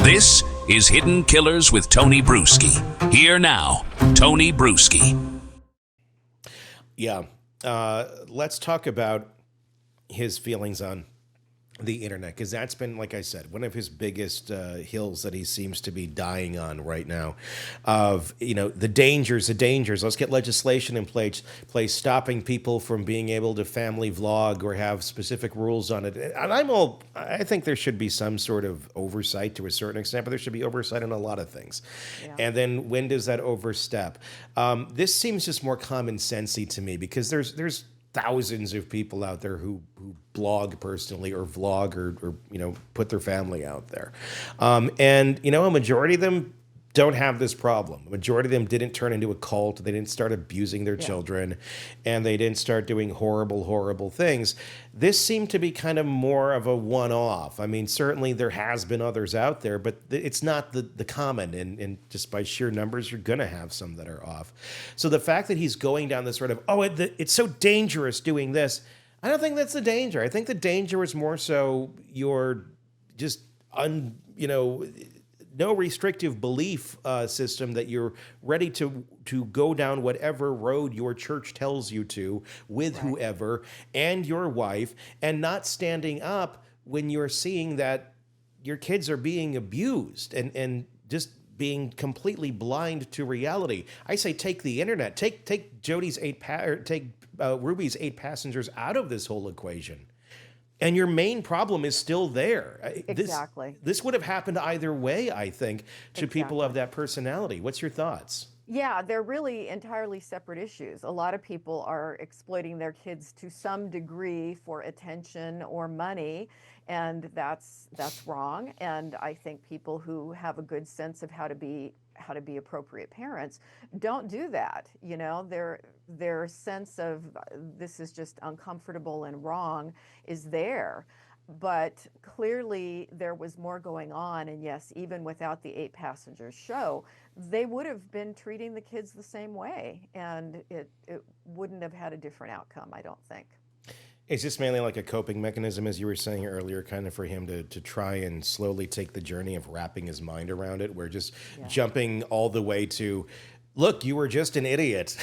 This is Hidden Killers with Tony Brueski. Here now, Tony Brueski. Yeah. Let's talk about his feelings on the internet, because that's been, like I said, one of his biggest hills that he seems to be dying on right now. Of the dangers. Let's get legislation in place stopping people from being able to family vlog or have specific rules on it. And I think there should be some sort of oversight to a certain extent, but there should be oversight on a lot of things. Yeah. And then when does that overstep? This seems just more common sensey to me, because there's thousands of people out there who blog personally or vlog or put their family out there. And a majority of them don't have this problem. A majority of them didn't turn into a cult. They didn't start abusing their children, and they didn't start doing horrible things. This seemed to be kind of more of a one-off. I mean, certainly there has been others out there, but it's not the common, and just by sheer numbers, you're going to have some that are off. So the fact that he's going down this sort of, it's so dangerous doing this, I don't think that's the danger. I think the danger is more so you're just no restrictive belief system, that you're ready to go down whatever road your church tells you to with whoever and your wife, and not standing up when you're seeing that your kids are being abused and just being completely blind to reality. I say take the internet, take Ruby's 8 passengers out of this whole equation, and your main problem is still there. Exactly. This would have happened either way, I think, to people of that personality. What's your thoughts? Yeah, they're really entirely separate issues. A lot of people are exploiting their kids to some degree for attention or money, and that's wrong. And I think people who have a good sense of how to be appropriate parents don't do that. Their sense of this is just uncomfortable and wrong is there. But clearly there was more going on, and yes, even without the 8 passengers show, they would have been treating the kids the same way, and it wouldn't have had a different outcome, I don't think. Is this mainly like a coping mechanism, as you were saying earlier, kind of for him to try and slowly take the journey of wrapping his mind around it, where just jumping all the way to, look, you were just an idiot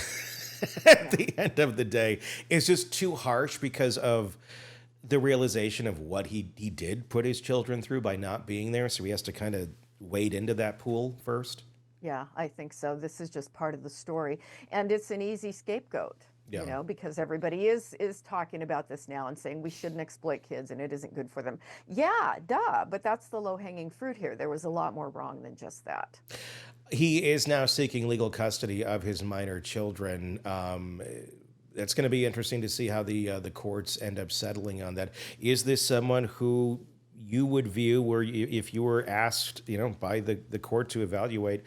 at the end of the day, is just too harsh because of the realization of what he did put his children through by not being there, so he has to kind of wade into that pool first? Yeah, I think so. This is just part of the story, and it's an easy scapegoat. Because everybody is talking about this now and saying we shouldn't exploit kids and it isn't good for them. Yeah, duh, but that's the low-hanging fruit here. There was a lot more wrong than just that. He is now seeking legal custody of his minor children. It's going to be interesting to see how the courts end up settling on that. Is this someone who you would view, where if you were asked, by the court to evaluate,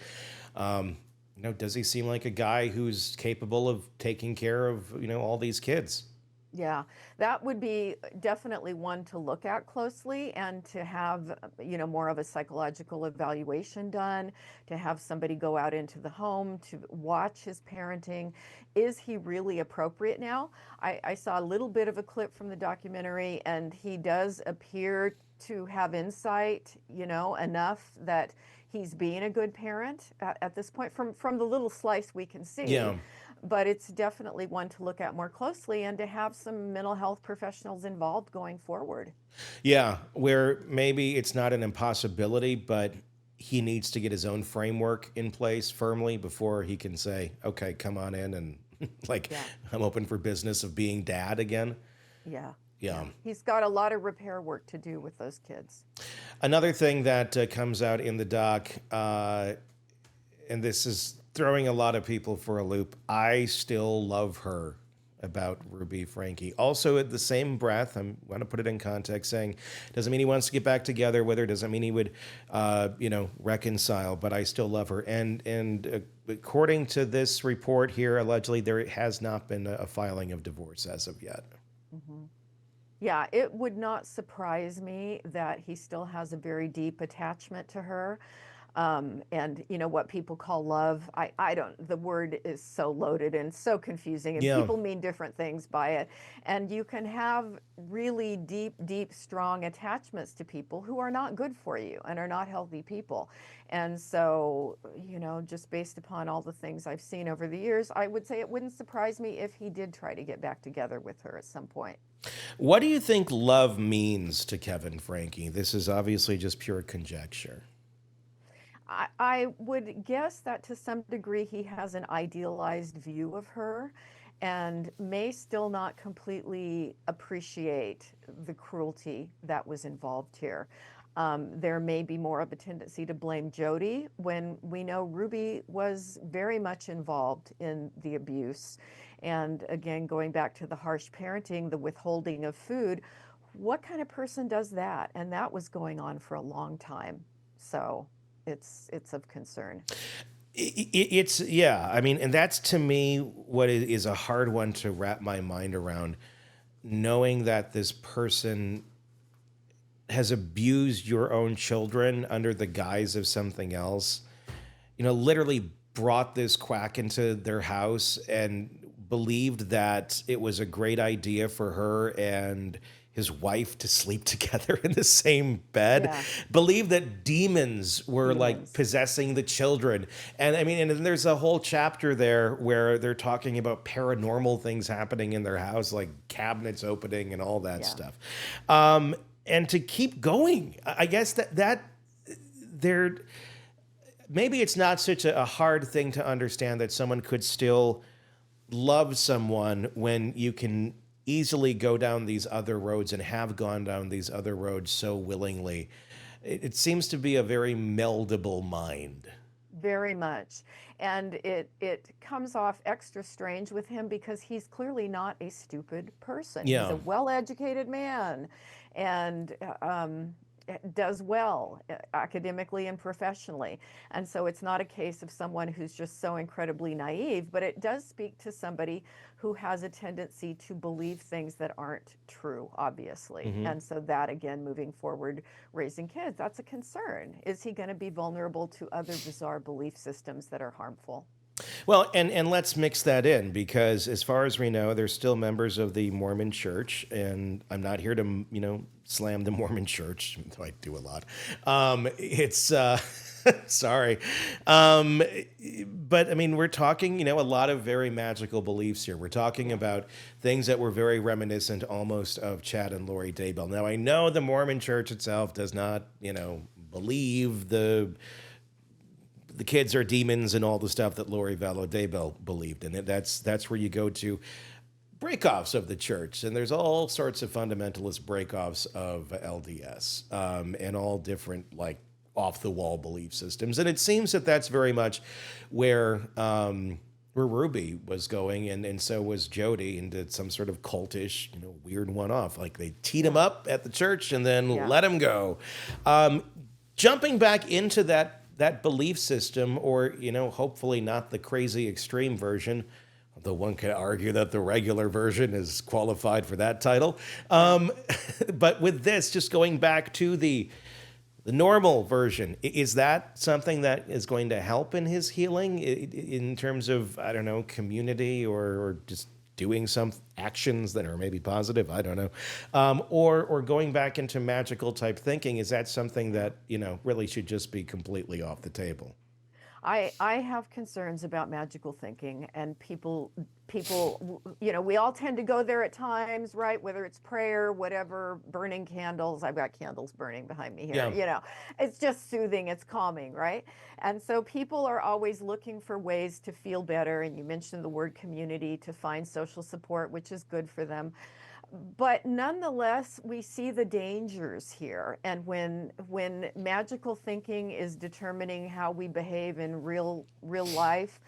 does he seem like a guy who's capable of taking care of, all these kids? Yeah, that would be definitely one to look at closely, and to have, more of a psychological evaluation done, to have somebody go out into the home to watch his parenting. Is he really appropriate now? I saw a little bit of a clip from the documentary, and he does appear to have insight, enough that he's being a good parent at this point from the little slice we can see. Yeah. But it's definitely one to look at more closely, and to have some mental health professionals involved going forward. Yeah, where maybe it's not an impossibility, but he needs to get his own framework in place firmly before he can say, okay, come on in and I'm open for business of being dad again. Yeah. Yeah. He's got a lot of repair work to do with those kids. Another thing that comes out in the doc, and this is throwing a lot of people for a loop, I still love her, about Ruby Franke. Also, at the same breath, I'm going to put it in context, saying doesn't mean he wants to get back together with her, doesn't mean he would, reconcile, but I still love her. And according to this report here, allegedly, there has not been a filing of divorce as of yet. Mm-hmm. Yeah, it would not surprise me that he still has a very deep attachment to her. And what people call love, I don't, the word is so loaded and so confusing, and Yeah. people mean different things by it. And you can have really deep, deep, strong attachments to people who are not good for you and are not healthy people. And so, just based upon all the things I've seen over the years, I would say it wouldn't surprise me if he did try to get back together with her at some point. What do you think love means to Kevin Franke? This is obviously just pure conjecture. I would guess that to some degree he has an idealized view of her and may still not completely appreciate the cruelty that was involved here. There may be more of a tendency to blame Jody when we know Ruby was very much involved in the abuse. And again, going back to the harsh parenting, the withholding of food, what kind of person does that? And that was going on for a long time. So it's of concern. It's yeah. I mean, and that's to me what is a hard one to wrap my mind around, knowing that this person has abused your own children under the guise of something else. Literally brought this quack into their house and believed that it was a great idea for her and his wife to sleep together in the same bed. Yeah. Believed that demons were like Demons. possessing the children. And I mean, and then there's a whole chapter there where they're talking about paranormal things happening in their house, like cabinets opening and all that Yeah. stuff. And to keep going, I guess that there, maybe it's not such a hard thing to understand that someone could still love someone when you can easily go down these other roads and have gone down these other roads so willingly. It seems to be a very meldable mind. Very much. And it comes off extra strange with him because he's clearly not a stupid person. He's Yeah. a well-educated man and does well academically and professionally. And so it's not a case of someone who's just so incredibly naive, but it does speak to somebody who has a tendency to believe things that aren't true, obviously. And so that, again, moving forward, raising kids, that's a concern. Is he going to be vulnerable to other bizarre belief systems that are harmful? Well, and let's mix that in because as far as we know, there's still members of the Mormon Church, and I'm not here to slam the Mormon Church, though I do a lot. It's sorry, but I mean we're talking a lot of very magical beliefs here. We're talking about things that were very reminiscent almost of Chad and Lori Daybell. Now I know the Mormon Church itself does not believe the kids are demons and all the stuff that Lori Vallow Daybell believed in. That's where you go to breakoffs of the church, and there's all sorts of fundamentalist breakoffs of LDS and all different like off the wall belief systems. And it seems that that's very much where Ruby was going, and so was Jody, into some sort of cultish, weird one off. Like they teed him up at the church and then let him go. Jumping back into that belief system, or hopefully not the crazy extreme version, although one could argue that the regular version is qualified for that title. But with this, just going back to the normal version, is that something that is going to help in his healing in terms of, I don't know, community or just doing some actions that are maybe positive, I don't know, or going back into magical type thinking? Is that something that really should just be completely off the table? I have concerns about magical thinking, and people, we all tend to go there at times, right? Whether it's prayer, whatever, burning candles. I've got candles burning behind me here. Yeah. It's just soothing, it's calming, right? And so people are always looking for ways to feel better. And you mentioned the word community, to find social support, which is good for them. But nonetheless, we see the dangers here. And when magical thinking is determining how we behave in real life,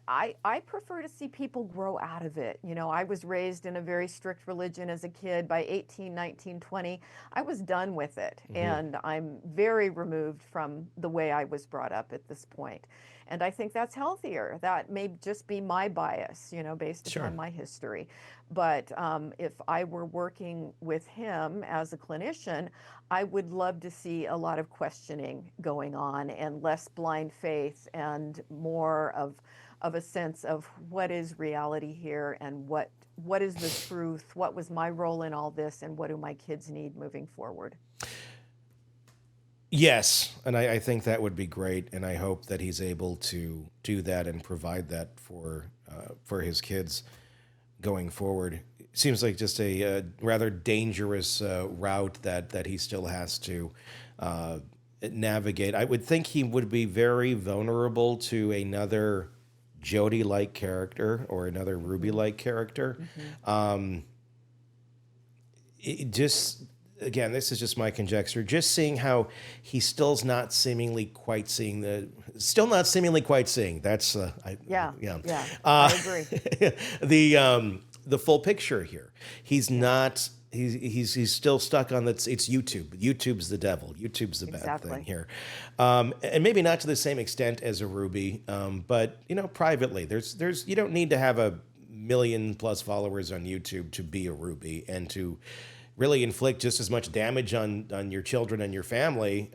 I prefer to see people grow out of it. You know, I was raised in a very strict religion as a kid. By 18, 19, 20, I was done with it. And I'm very removed from the way I was brought up at this point. And I think that's healthier. That may just be my bias, you know, based upon my history. But if I were working with him as a clinician, I would love to see a lot of questioning going on and less blind faith and more of a sense of what is reality here and what is the truth, what was my role in all this, and what do my kids need moving forward. Yes, and I think that would be great, and I hope that he's able to do that and provide that for his kids going forward. Seems like just a rather dangerous route that he still has to navigate. I would think he would be very vulnerable to another Jody-like character or another Ruby-like character. It just, again, this is just my conjecture. Just seeing how he's still not seemingly quite seeing. That's I agree. The full picture here. He's not. He's still stuck on that. It's YouTube. YouTube's the devil. YouTube's the bad thing here, and maybe not to the same extent as a Ruby, but you know, privately, there's you don't need to have 1 million+ followers on YouTube to be a Ruby and to really inflict just as much damage on your children and your family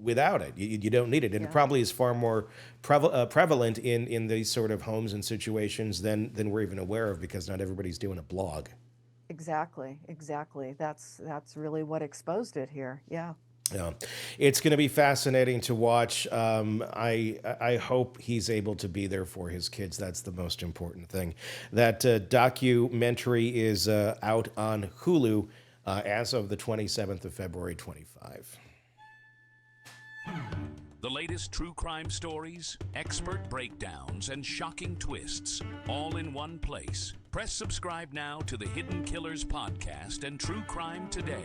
without it. You don't need it, and it probably is far more prevalent in these sort of homes and situations than we're even aware of, because not everybody's doing a blog. Exactly. That's really what exposed it here. Yeah. Yeah, it's going to be fascinating to watch. I hope he's able to be there for his kids. That's the most important thing. That documentary is out on Hulu as of the 27th of February, 25. The latest true crime stories, expert breakdowns, and shocking twists, all in one place. Press subscribe now to the Hidden Killers podcast and True Crime Today.